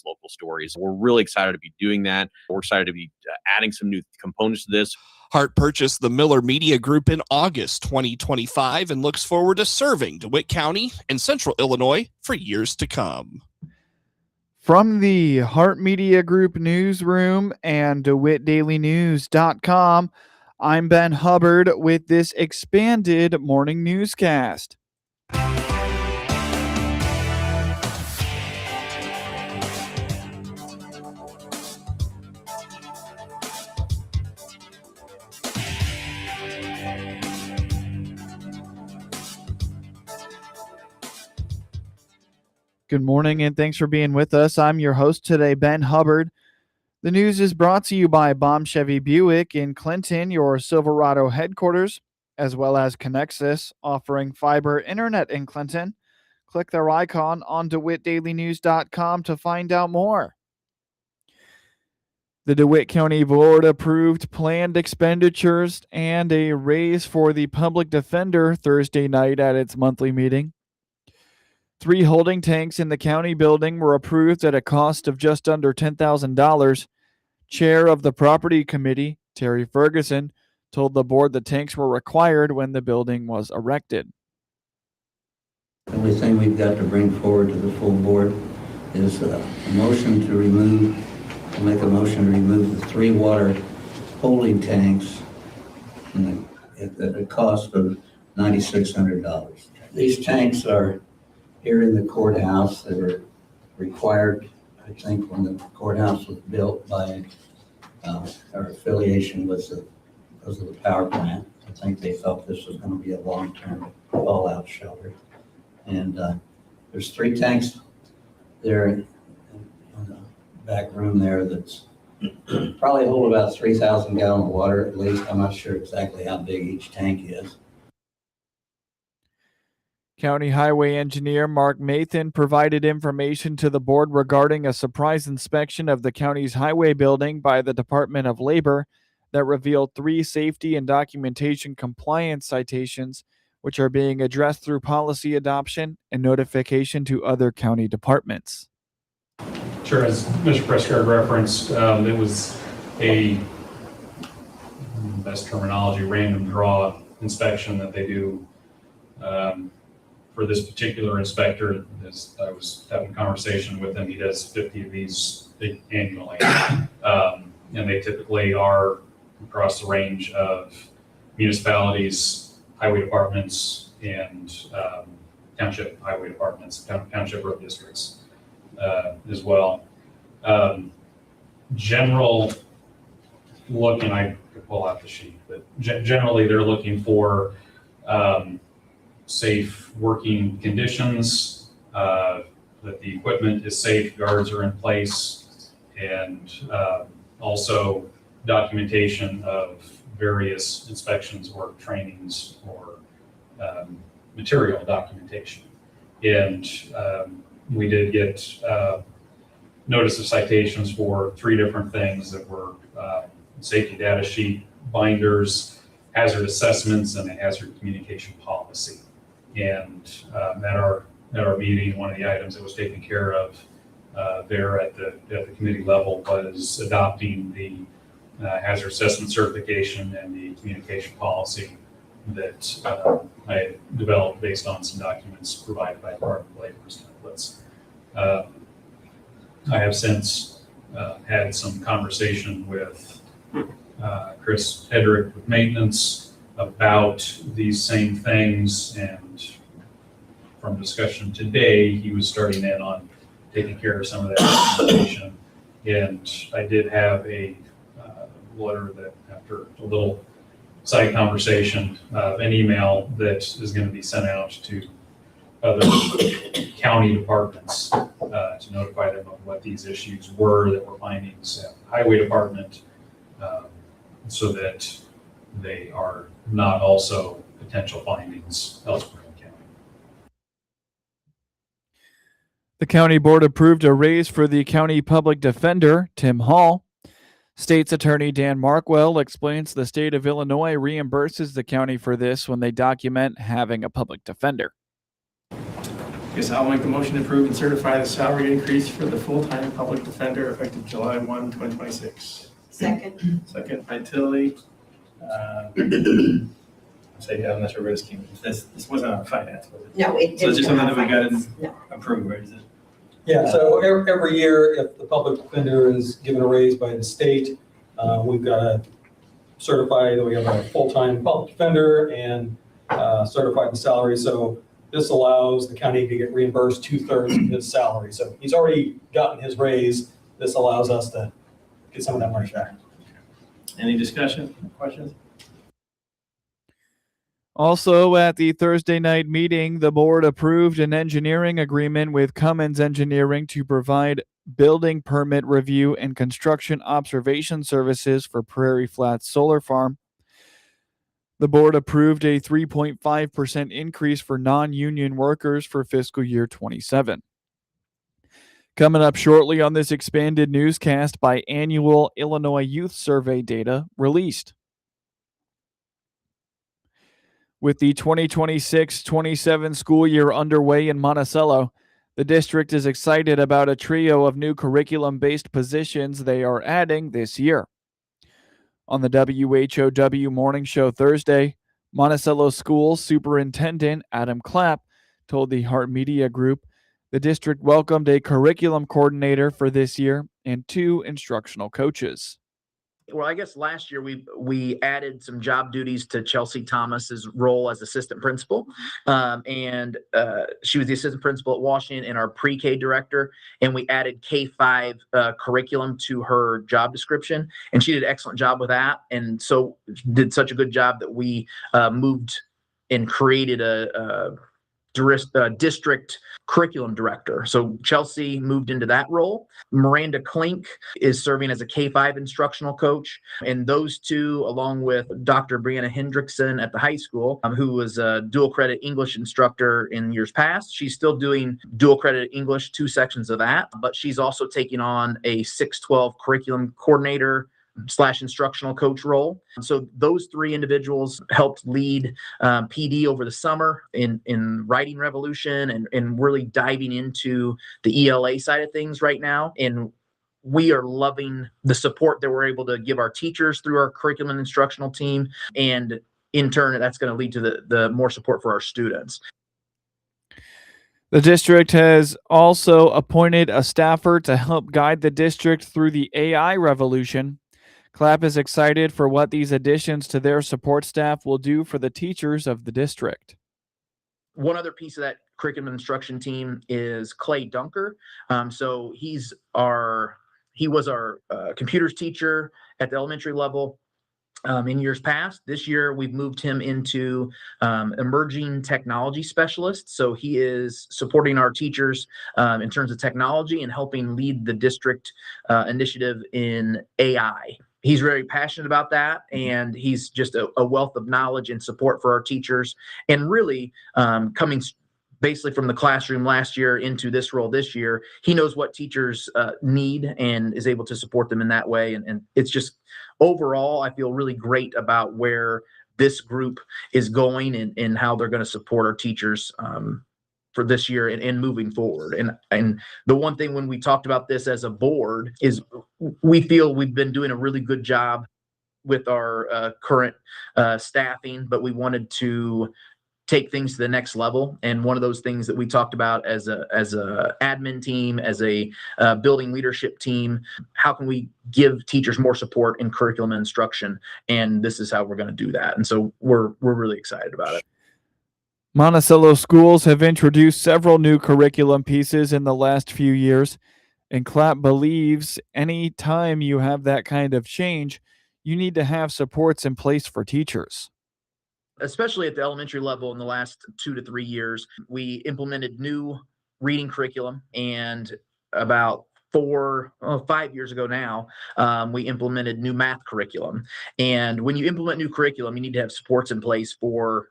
local stories. We're really excited to be doing that. We're excited to be adding some new components to this. Hart purchased the Miller Media Group in August 2025 and looks forward to serving DeWitt County and Central Illinois for years to come. From the Hart Media Group newsroom and DeWittDailyNews.com, I'm Ben Hubbard with this expanded morning newscast. Good morning and thanks for being with us. I'm your host today, Ben Hubbard. The news is brought to you by Baum Chevy Buick in Clinton, your Silverado headquarters, as well as Connexus, offering fiber internet in Clinton. Click their icon on DeWittDailyNews.com to find out more. The DeWitt County Board approved planned expenditures and a raise for the public defender Thursday night at its monthly meeting. 3 holding tanks in the county building were approved at a cost of just under $10,000. Chair of the Property Committee, Terry Ferguson, told the board the tanks were required when the building was erected. The only thing we've got to bring forward to the full board is a motion to remove, to make a motion to remove the 3 water holding tanks at a cost of $9,600. These tanks are here in the courthouse. They were required, I think, when the courthouse was built by our affiliation with because of the power plant. I think they felt this was going to be a long-term fallout shelter. And there's 3 tanks there in the back room there that's probably hold about 3,000 gallons of water at least. I'm not sure exactly how big each tank is. County Highway Engineer Mark Mathan provided information to the board regarding a surprise inspection of the county's highway building by the Department of Labor that revealed 3 safety and documentation compliance citations, which are being addressed through policy adoption and notification to other county departments. Sure, as Mr. Prescott referenced, it was a, best terminology, random draw inspection that they do for this particular inspector. As I was having a conversation with him, he does 50 of these annually. And they typically are across the range of municipalities, highway departments, and township highway departments, township road districts as well. General look, and I could pull out the sheet, but generally they're looking for safe working conditions, that the equipment is safe, guards are in place, and also documentation of various inspections or trainings or material documentation. And we did get notice of citations for 3 different things that were safety data sheet, binders, hazard assessments, and a hazard communication policy. And at our meeting, one of the items that was taken care of there at the committee level was adopting the hazard assessment certification and the communication policy that I developed based on some documents provided by Department of Labor's templates. I have since had some conversation with Chris Hedrick with maintenance about these same things, and from discussion today, he was starting in on taking care of some of that information. And I did have a letter that, after a little side conversation, an email that is going to be sent out to other county departments to notify them of what these issues were that were findings at the highway department, so that they are not also potential findings elsewhere in the county. The county board approved a raise for the county public defender, Tim Hall. State's Attorney Dan Markwell explains the state of Illinois reimburses the county for this when they document having a public defender. Yes, I'll make the motion to approve and certify the salary increase for the full-time public defender effective July 1, 2026. Second. Second by Tilly. Say, I'm not sure where this came from. This wasn't on finance, was it? No, it didn't. So it's just something that we got No. to approve, right? Is it? Yeah, so every year, if the public defender is given a raise by the state, we've got to certify that we have a full-time public defender and certify the salary. So this allows the county to get reimbursed 2/3 of his salary. So he's already gotten his raise. This allows us to get some of that money back. Any discussion, questions? Also, at the Thursday night meeting, the board approved an engineering agreement with Cummins Engineering to provide building permit review and construction observation services for Prairie Flats Solar Farm. The board approved a 3.5% increase for non-union workers for fiscal year 27. Coming up shortly on this expanded newscast, biannual Illinois Youth Survey data released. With the 2026-27 school year underway in Monticello, the district is excited about a trio of new curriculum-based positions they are adding this year. On the WHOW Morning Show Thursday, Monticello School Superintendent Adam Clapp told the Hart Media Group the district welcomed a curriculum coordinator for this year and 2 instructional coaches. Well, I guess last year we added some job duties to Chelsea Thomas's role as assistant principal, and she was the assistant principal at Washington and our pre-K director. And we added K-5 curriculum to her job description, and she did an excellent job with that. And so did such a good job that we moved and created a district curriculum director. So Chelsea moved into that role. Miranda Klink is serving as a K-5 instructional coach. And those two, along with Dr. Brianna Hendrickson at the high school, who was a dual credit English instructor in years past. She's still doing dual credit English, 2 sections of that, but she's also taking on a 6-12 curriculum coordinator / instructional coach role. So those 3 individuals helped lead PD over the summer in writing revolution and really diving into the ELA side of things right now. And we are loving the support that we're able to give our teachers through our curriculum and instructional team. And in turn, that's going to lead to the more support for our students. The district has also appointed a staffer to help guide the district through the AI revolution. Clapp is excited for what these additions to their support staff will do for the teachers of the district. One other piece of that curriculum instruction team is Clay Dunker. So he was our computers teacher at the elementary level in years past. This year, we've moved him into emerging technology specialist. So he is supporting our teachers in terms of technology and helping lead the district initiative in AI. He's very passionate about that, and he's just a wealth of knowledge and support for our teachers, and really coming basically from the classroom last year into this role this year. He knows what teachers need and is able to support them in that way. And it's just overall, I feel really great about where this group is going and how they're going to support our teachers for this year and moving forward. And the one thing when we talked about this as a board is we feel we've been doing a really good job with our current staffing, but we wanted to take things to the next level. And one of those things that we talked about as a admin team, as a building leadership team, how can we give teachers more support in curriculum and instruction? And this is how we're going to do that. And so we're really excited about it. Monticello schools have introduced several new curriculum pieces in the last few years, and Clapp believes any time you have that kind of change, you need to have supports in place for teachers. Especially at the elementary level in the last 2 to 3 years, we implemented new reading curriculum, and about 5 years ago now, we implemented new math curriculum. And when you implement new curriculum, you need to have supports in place for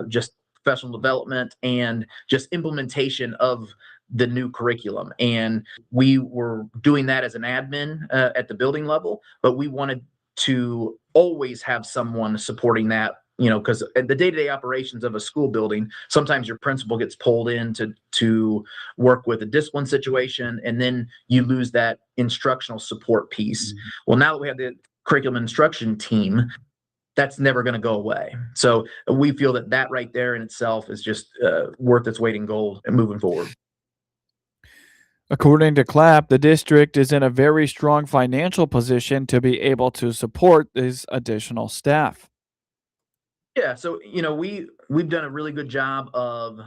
just professional development and just implementation of the new curriculum. And we were doing that as an admin at the building level, but we wanted to always have someone supporting that because the day-to-day operations of a school building, sometimes your principal gets pulled in to work with a discipline situation, and then you lose that instructional support piece. Well, now that we have the curriculum instruction team, that's never going to go away. So we feel that right there in itself is just worth its weight in gold and moving forward. According to CLAP, the district is in a very strong financial position to be able to support these additional staff. Yeah, so we've done a really good job of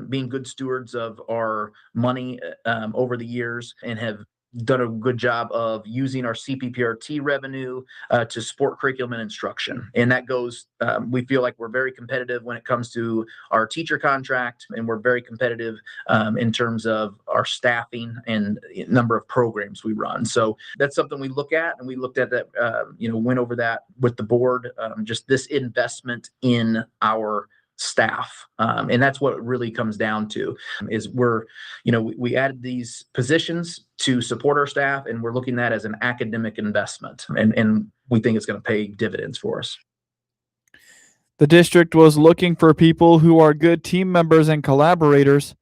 being good stewards of our money over the years, and have done a good job of using our CPPRT revenue to support curriculum and instruction. And that goes, we feel like we're very competitive when it comes to our teacher contract, and we're very competitive in terms of our staffing and number of programs we run. So that's something we look at, and we looked at that, went over that with the board, just this investment in our staff. And that's what it really comes down to, is we added these positions to support our staff, and we're looking at that as an academic investment. And we think it's going to pay dividends for us. The district was looking for people who are good team members and collaborators.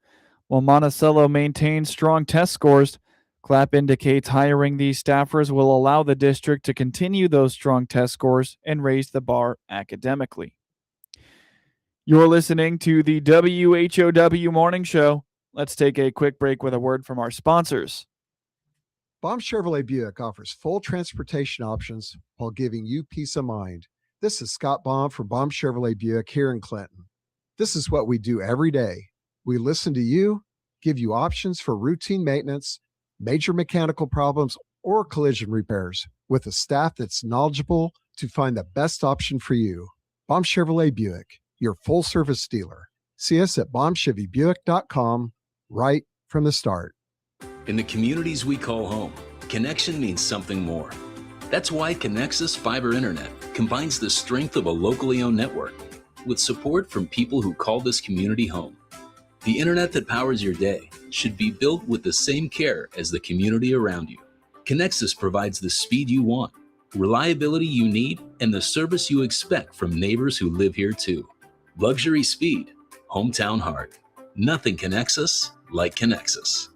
While Monticello maintains strong test scores, CLAP indicates hiring these staffers will allow the district to continue those strong test scores and raise the bar academically. You're listening to the WHOW Morning Show. Let's take a quick break with a word from our sponsors. Baum Chevrolet Buick offers full transportation options while giving you peace of mind. This is Scott Baum from Baum Chevrolet Buick here in Clinton. This is what we do every day. We listen to you, give you options for routine maintenance, major mechanical problems, or collision repairs, with a staff that's knowledgeable to find the best option for you. Baum Chevrolet Buick, your full-service dealer. See us at baumchevybuick.com right from the start. In the communities we call home, connection means something more. That's why Connexus Fiber Internet combines the strength of a locally owned network with support from people who call this community home. The internet that powers your day should be built with the same care as the community around you. Connexus provides the speed you want, reliability you need, and the service you expect from neighbors who live here too. Luxury speed, hometown heart. Nothing connects us like Connexus.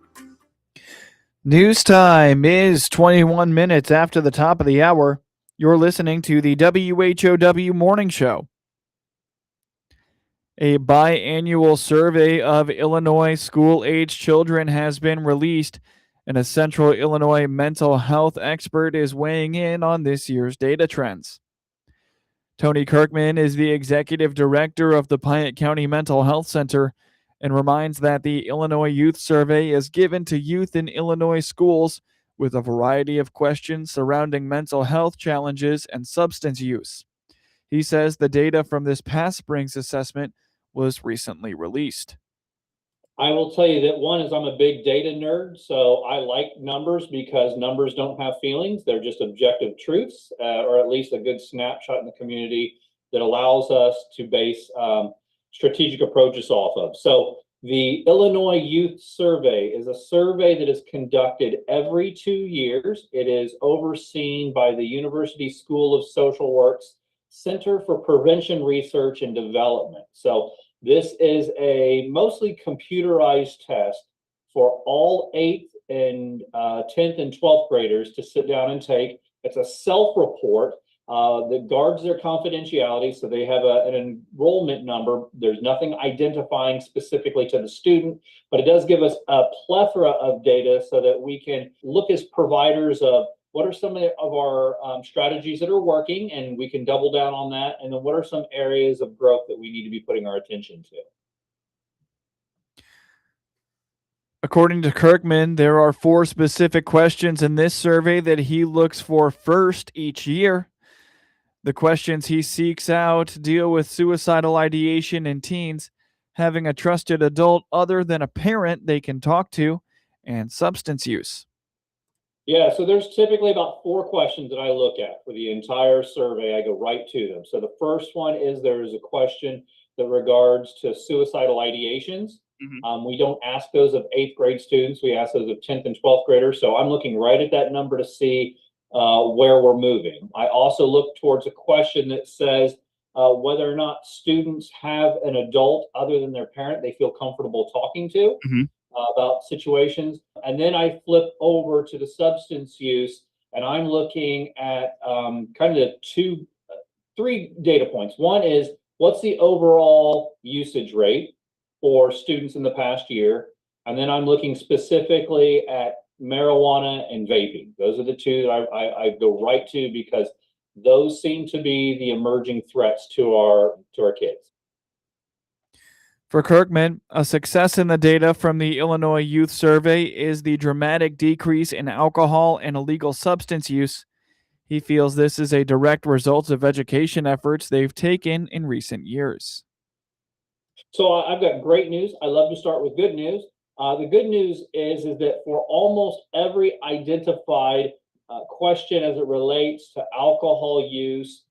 News time is 21 minutes after the top of the hour. You're listening to the WHOW Morning Show. A biannual survey of Illinois school-age children has been released, and a Central Illinois mental health expert is weighing in on this year's data trends. Tony Kirkman is the executive director of the Piatt County Mental Health Center and reminds that the Illinois Youth Survey is given to youth in Illinois schools with a variety of questions surrounding mental health challenges and substance use. He says the data from this past spring's assessment was recently released. I will tell you that one is I'm a big data nerd, so I like numbers because numbers don't have feelings. They're just objective truths, or at least a good snapshot in the community that allows us to base strategic approaches off of. So the Illinois Youth Survey is a survey that is conducted every 2 years. It is overseen by the University School of Social Work's Center for Prevention Research and Development. So this is a mostly computerized test for all 8th and 10th and 12th graders to sit down and take. It's a self-report that guards their confidentiality, so they have an enrollment number. There's nothing identifying specifically to the student, but it does give us a plethora of data so that we can look as providers of what are some of our strategies that are working, and we can double down on that, and then what are some areas of growth that we need to be putting our attention to. According to Kirkman, there are 4 specific questions in this survey that he looks for first each year. The questions he seeks out deal with suicidal ideation in teens, having a trusted adult other than a parent they can talk to, and substance use. Yeah, so there's typically about 4 questions that I look at for the entire survey. I go right to them. So the first one is there is a question that regards to suicidal ideations. We don't ask those of 8th grade students. We ask those of 10th and 12th graders. So I'm looking right at that number to see where we're moving. I also look towards a question that says, whether or not students have an adult other than their parent they feel comfortable talking to about situations. And then I flip over to the substance use, and I'm looking at kind of three data points. One is, what's the overall usage rate for students in the past year? And then I'm looking specifically at marijuana and vaping. Those are the two that I go right to, because those seem to be the emerging threats to our kids. For Kirkman, a success in the data from the Illinois Youth Survey is the dramatic decrease in alcohol and illegal substance use. He feels this is a direct result of education efforts they've taken in recent years. So I've got great news. I love to start with good news. The good news is that for almost every identified question as it relates to alcohol use,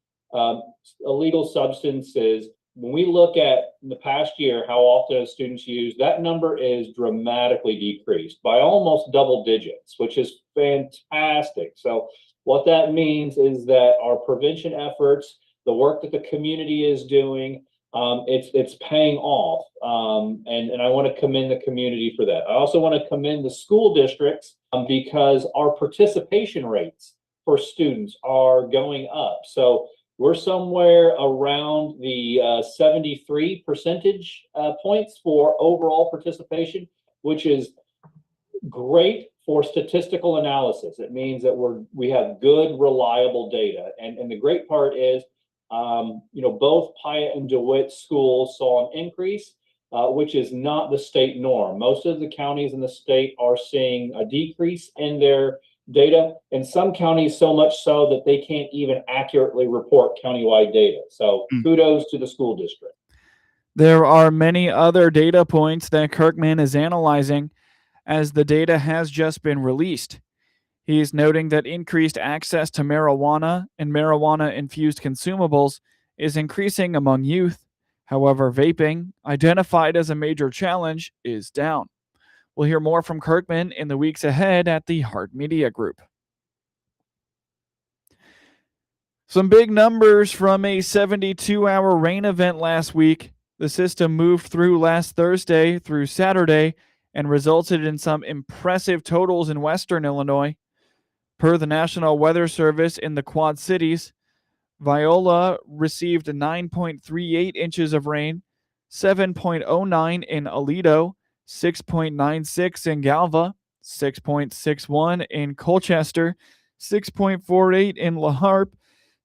illegal substances, when we look at the past year, how often students use, that number is dramatically decreased by almost double digits, which is fantastic. So what that means is that our prevention efforts, the work that the community is doing, it's paying off. And I want to commend the community for that. I also want to commend the school districts because our participation rates for students are going up. So we're somewhere around the 73 percentage points for overall participation, which is great for statistical analysis. It means that we have good, reliable data. And the great part is, both Piatt and DeWitt schools saw an increase, which is not the state norm. Most of the counties in the state are seeing a decrease in their data, in some counties so much so that they can't even accurately report countywide data. So kudos to the school district. There are many other data points that Kirkman is analyzing, as the data has just been released. He is noting that increased access to marijuana and marijuana-infused consumables is increasing among youth. However, vaping, identified as a major challenge, is down. We'll hear more from Kirkman in the weeks ahead at the Hart Media Group. Some big numbers from a 72-hour rain event last week. The system moved through last Thursday through Saturday and resulted in some impressive totals in western Illinois. Per the National Weather Service in the Quad Cities, Viola received 9.38 inches of rain, 7.09 in Aledo, 6.96 in Galva, 6.61 in Colchester, 6.48 in La Harpe,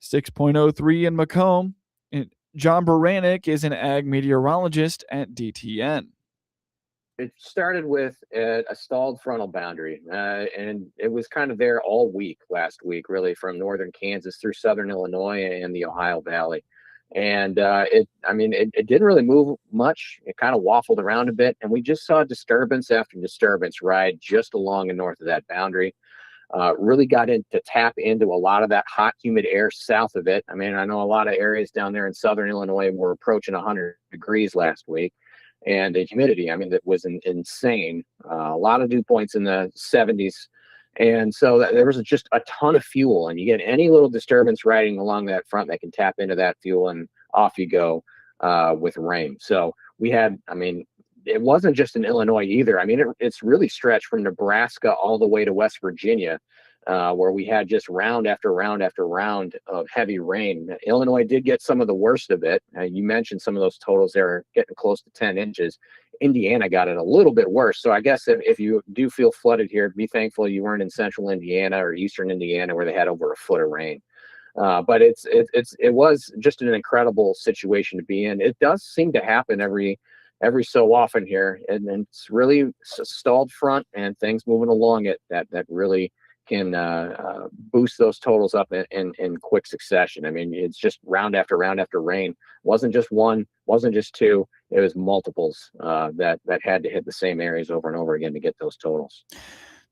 6.03 in Macomb. And John Baranek is an ag meteorologist at DTN. It started with a stalled frontal boundary, and it was kind of there all week last week, really, from northern Kansas through southern Illinois and the Ohio Valley. And it didn't really move much. It kind of waffled around a bit, and we just saw disturbance after disturbance ride just along and north of that boundary. Really got in to tap into a lot of that hot, humid air south of it. I mean, I know a lot of areas down there in southern Illinois were approaching 100 degrees last week. And the humidity, that was insane. A lot of dew points in the 70s. And so there was just a ton of fuel, and you get any little disturbance riding along that front that can tap into that fuel, and off you go with rain. So we had, it wasn't just in Illinois either. It's really stretched from Nebraska all the way to West Virginia, where we had just round after round after round of heavy rain. Illinois did get some of the worst of it. You mentioned some of those totals there are getting close to 10 inches. Indiana got it a little bit worse. So I guess if you do feel flooded here, be thankful you weren't in central Indiana or eastern Indiana where they had over a foot of rain. But it was just an incredible situation to be in. It does seem to happen every so often here, and it's really stalled front and things moving along it that really can boost those totals up in quick succession. It's just round after round after rain. Wasn't just one, wasn't just two. It was multiples that had to hit the same areas over and over again to get those totals.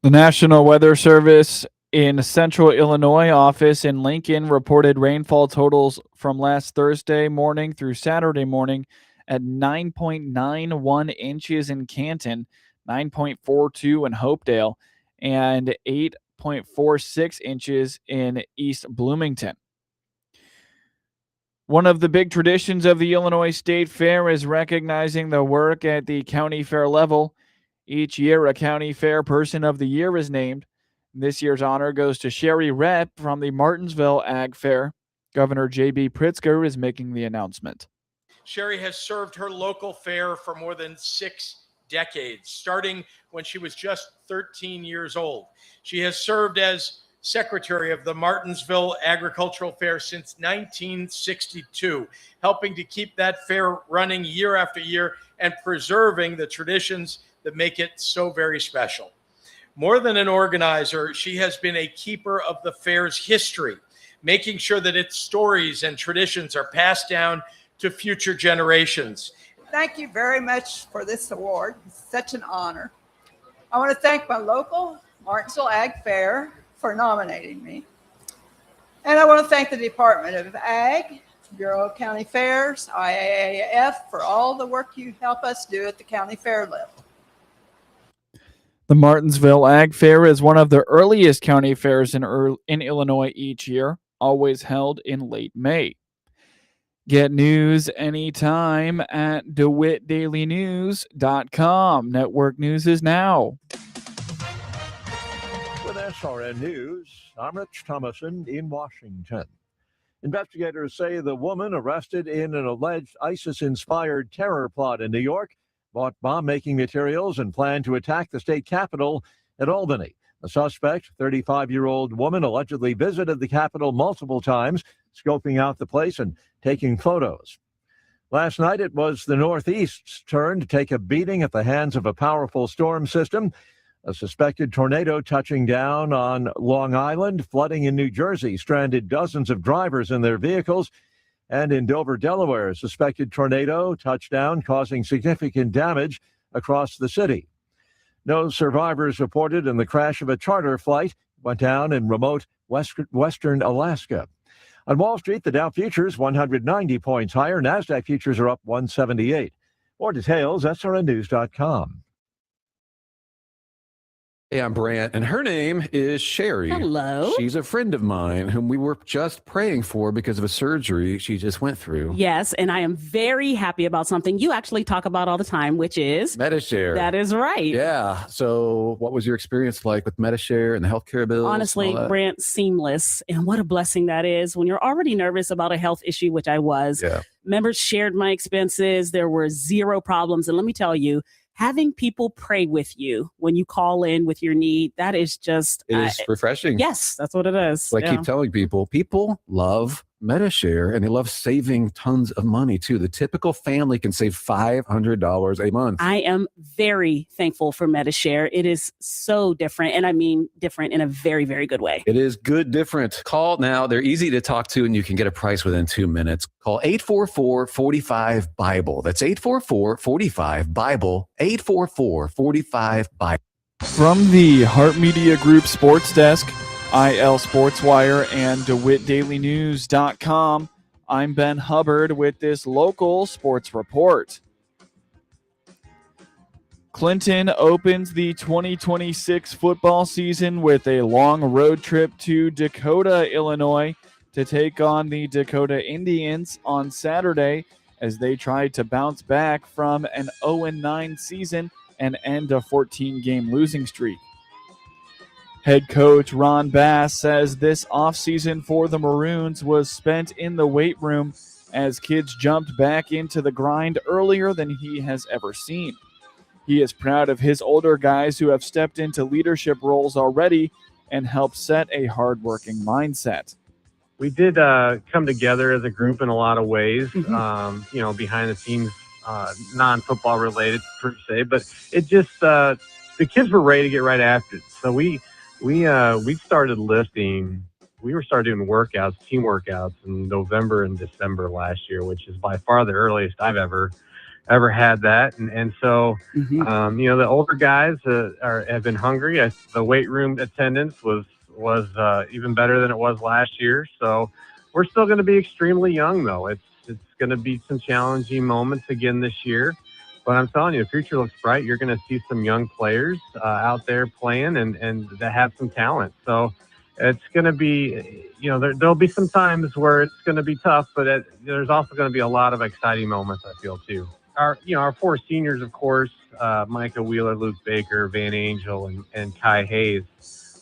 The National Weather Service in Central Illinois office in Lincoln reported rainfall totals from last Thursday morning through Saturday morning at 9.91 inches in Canton, 9.42 in Hopedale, and 8.46 inches in East Bloomington. One of the big traditions of the Illinois State Fair is recognizing the work at the county fair level. Each year, a county fair person of the year is named. This year's honor goes to Sherry Rep from the Martinsville Ag Fair. Governor J.B. Pritzker is making the announcement. Sherry has served her local fair for more than 6 decades, starting when she was just 13 years old. She has served as secretary of the Martinsville Agricultural Fair since 1962, helping to keep that fair running year after year and preserving the traditions that make it so very special. More than an organizer, she has been a keeper of the fair's history, making sure that its stories and traditions are passed down to future generations. Thank you very much for this award. It's such an honor. I want to thank my local Martinsville Ag Fair for nominating me. And I want to thank the Department of Ag, Bureau of County Fairs, IAAF for all the work you help us do at the county fair level. The Martinsville Ag Fair is one of the earliest county fairs in Illinois each year, always held in late May. Get news anytime at DeWittDailyNews.com. Network news is now. With SRN News, I'm Rich Thomason in Washington. Investigators say the woman arrested in an alleged ISIS-inspired terror plot in New York bought bomb-making materials and planned to attack the state capitol at Albany. The suspect, 35-year-old woman, allegedly visited the capitol multiple times, scoping out the place and taking photos. Last night, it was the Northeast's turn to take a beating at the hands of a powerful storm system. A suspected tornado touching down on Long Island, flooding in New Jersey, stranded dozens of drivers in their vehicles. And in Dover, Delaware, a suspected tornado touched down, causing significant damage across the city. No survivors reported in the crash of a charter flight went down in remote western Alaska. On Wall Street, the Dow futures 190 points higher. NASDAQ futures are up 178. More details, srnnews.com. Hey, I'm Brant, and her name is Sherry. Hello. She's a friend of mine whom we were just praying for because of a surgery she just went through. Yes, and I am very happy about something you actually talk about all the time, which is Medishare. That is right. Yeah. So what was your experience like with Medishare and the healthcare bills? Honestly, Brant, seamless. And what a blessing that is when you're already nervous about a health issue, which I was. Yeah. Members shared my expenses. There were zero problems. And let me tell you, having people pray with you when you call in with your need, that is just... It is refreshing. Yes, that's what it is. So I keep telling people love Medishare, and they love saving tons of money, too. The typical family can save $500 a month. I am very thankful for Medishare. It is so different, and I mean different in a very, very good way. It is good different. Call now. They're easy to talk to, and you can get a price within 2 minutes. Call 844-45-BIBLE. That's 844-45-BIBLE, 844-45-BIBLE. From the Hart Media Group Sports Desk, IL Sportswire, and DeWittDailyNews.com, I'm Ben Hubbard with this local sports report. Clinton opens the 2026 football season with a long road trip to Dakota, Illinois, to take on the Dakota Indians on Saturday as they try to bounce back from an 0-9 season and end a 14-game losing streak. Head coach Ron Bass says this offseason for the Maroons was spent in the weight room as kids jumped back into the grind earlier than he has ever seen. He is proud of his older guys who have stepped into leadership roles already and helped set a hardworking mindset. We did come together as a group in a lot of ways, behind the scenes, non-football related per se, but it just, the kids were ready to get right after it. So we started lifting. We started doing workouts, team workouts in November and December last year, which is by far the earliest I've ever had that. And so, the older guys have been hungry. The weight room attendance was even better than it was last year. So we're still going to be extremely young, though. It's going to be some challenging moments again this year. But I'm telling you, the future looks bright. You're going to see some young players out there playing and that have some talent. So it's going to be, there'll be some times where it's going to be tough, but there's also going to be a lot of exciting moments, I feel, too. Our four seniors, of course, Micah Wheeler, Luke Baker, Van Angel, and Kai Hayes,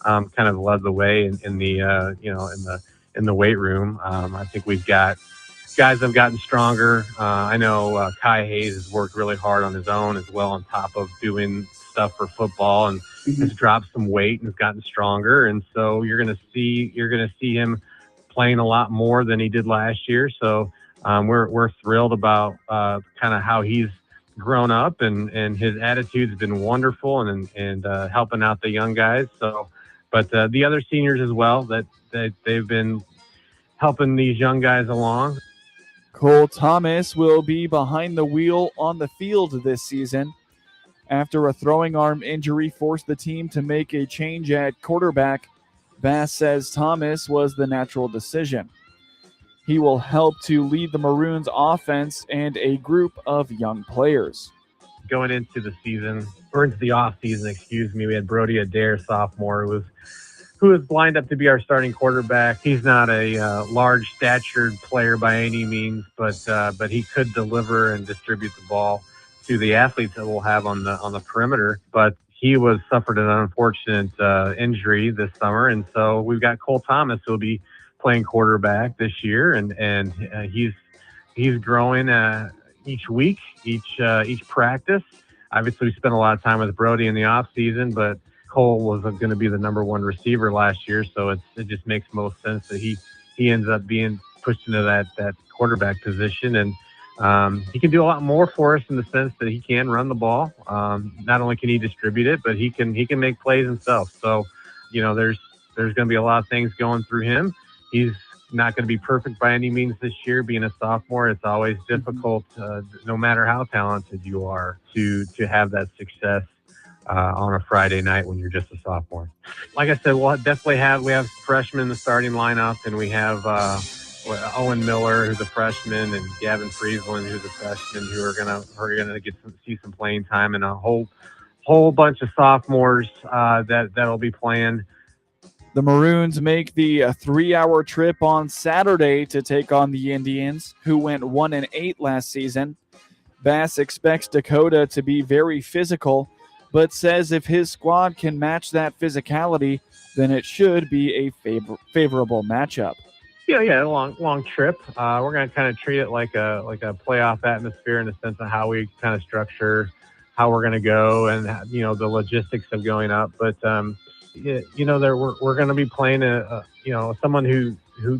kind of led the way in the weight room. I think we've got guys have gotten stronger. I know Kai Hayes has worked really hard on his own as well, on top of doing stuff for football, and has dropped some weight and has gotten stronger. And so you're going to see him playing a lot more than he did last year. So we're thrilled about kind of how he's grown up, and his attitude's been wonderful, and helping out the young guys. So, but the other seniors as well, that they've been helping these young guys along. Cole Thomas will be behind the wheel on the field this season after a throwing arm injury forced the team to make a change at quarterback. Bass says Thomas was the natural decision. He will help to lead the Maroons offense and a group of young players. Going into the season, or into the off season, we had Brody Adair, sophomore, who was lined up to be our starting quarterback. He's not a large statured player by any means, but he could deliver and distribute the ball to the athletes that we'll have on the perimeter. But he suffered an unfortunate injury this summer, and so we've got Cole Thomas, who will be playing quarterback this year, and he's growing each week, each practice. Obviously, we spent a lot of time with Brody in the off season, but Cole was going to be the number one receiver last year, so it just makes most sense that he ends up being pushed into that quarterback position. And he can do a lot more for us in the sense that he can run the ball. Not only can he distribute it, but he can make plays himself. So, there's going to be a lot of things going through him. He's not going to be perfect by any means this year. Being a sophomore, it's always difficult, no matter how talented you are, to have that success on a Friday night when you're just a sophomore. Like I said, we have freshmen in the starting lineup, and we have Owen Miller, who's a freshman, and Gavin Friesland, who's a freshman, who are gonna see some playing time, and a whole bunch of sophomores that'll be playing. The Maroons make the 3-hour trip on Saturday to take on the Indians, who went 1-8 last season. Bass expects Dakota to be very physical, but says if his squad can match that physicality, then it should be a favorable matchup. Yeah, a long trip. We're going to kind of treat it like a playoff atmosphere, in the sense of how we kind of structure how we're going to go, and the logistics of going up. But we're going to be playing someone who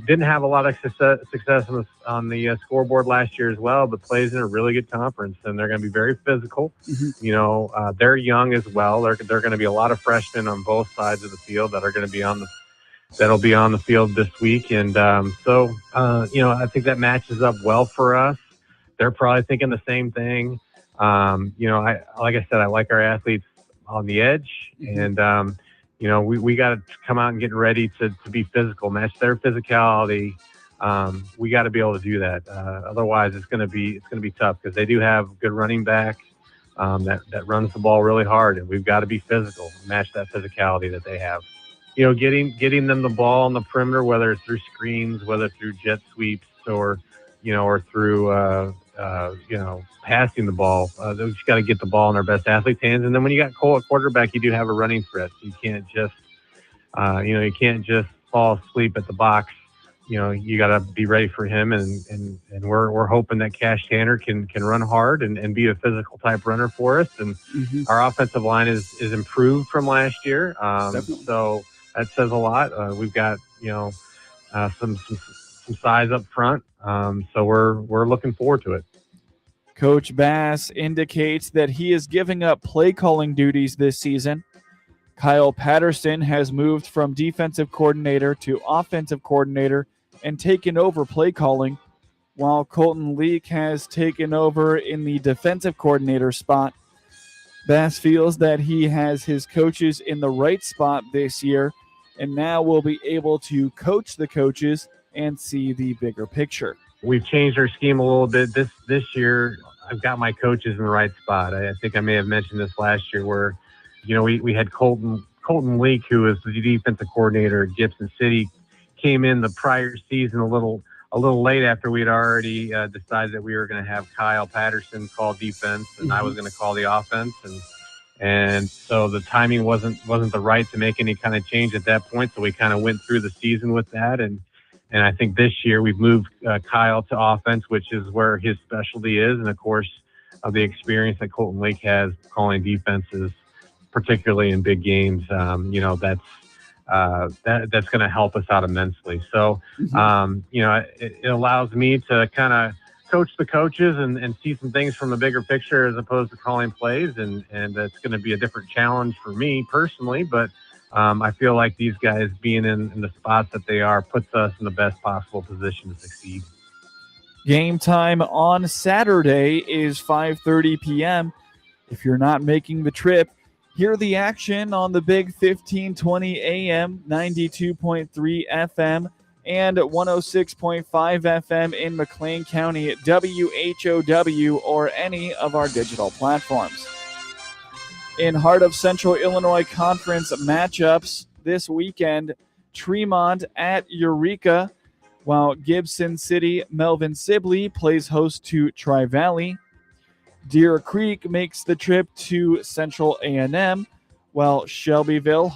didn't have a lot of success on the scoreboard last year as well, but plays in a really good conference, and they're going to be very physical. They're young as well. They're going to be a lot of freshmen on both sides of the field that'll be on the field this week, and I think that matches up well for us. They're probably thinking the same thing. Like I said, I like our athletes on the edge, and we got to come out and get ready to be physical, match their physicality. We got to be able to do that. Otherwise, it's going to be tough, because they do have good running back that runs the ball really hard, and we've got to be physical, match that physicality that they have. Getting them the ball on the perimeter, whether it's through screens, whether through jet sweeps, or through passing the ball. They just got to get the ball in our best athletes' hands. And then when you got Cole at quarterback, you do have a running threat. You can't just fall asleep at the box. You got to be ready for him. And we're hoping that Cash Tanner can run hard and be a physical type runner for us. And our offensive line is improved from last year. So that says a lot. We've got some size up front. So we're looking forward to it. Coach Bass indicates that he is giving up play calling duties this season. Kyle Patterson has moved from defensive coordinator to offensive coordinator and taken over play calling, while Colton Leak has taken over in the defensive coordinator spot. Bass feels that he has his coaches in the right spot this year, and now will be able to coach the coaches and see the bigger picture. We've changed our scheme a little bit this year. I've got my coaches in the right spot. I think I may have mentioned this last year, where we had Colton Colton Leake, who was the defensive coordinator at Gibson City, came in the prior season a little late after we'd already decided that we were going to have Kyle Patterson call defense and I was going to call the offense, and so the timing wasn't the right to make any kind of change at that point. So we kind of went through the season with that, and I think this year we've moved Kyle to offense, which is where his specialty is, and of course of the experience that Colton Lake has calling defenses, particularly in big games. That's going to help us out immensely. So, it allows me to kind of coach the coaches and see some things from the bigger picture as opposed to calling plays. And that's going to be a different challenge for me personally. But I feel like these guys being in the spots that they are puts us in the best possible position to succeed. Game time on Saturday is 5:30 p.m. If you're not making the trip, hear the action on the big 1520 AM, 92.3 FM, and 106.5 FM in McLean County at WHOW or any of our digital platforms. In Heart of Central Illinois Conference matchups this weekend, Tremont at Eureka, while Gibson City Melvin Sibley plays host to Tri-Valley. Deer Creek makes the trip to Central A&M, while Shelbyville